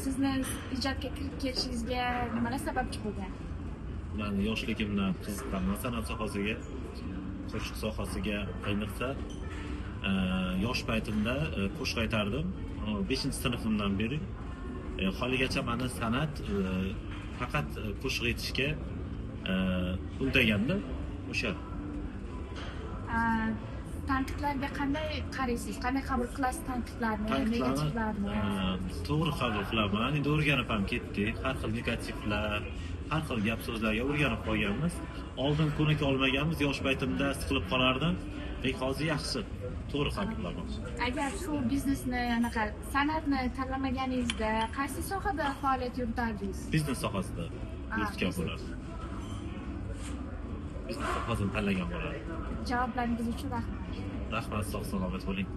Sizni ijodga kirib kelishingizga nimalar sababchi bo'lgan? Men yoshligimdan qiziqqanman san'at sohasiga, qo'shiq sohasiga. Ayniqsa yosh paytimda qo'shiq aytardim. 5-sinfimdan beri haligacha meni san'at faqat qo'shiq aytishga undaganda o'sha. Tanqidlarga qanday qaraysiz? Qanday qabul qilasiz tanqidlarni, negativlarni? To'g'ri qabul qilaman. Endi o'rganib ham ketdik. Har xil negativlar, har xil gap so'zlarga o'rganib qolganmiz. Oldin ko'nika olmaganmiz, yosh paytimda siqilib qolardim. Lekin hozir yaxshi. To'g'ri qabul qilaman. Agar shu biznesni, anaqa san'atni tanlamaganingizda qaysi sohada faoliyat yuritardingiz? Biznes sohasida yuritgan bo'lardim. Biznes sohasini tanlagan bo'lardim. Javoblaringiz uchun rahmat. Rahmat, sog' salomat bo'ling.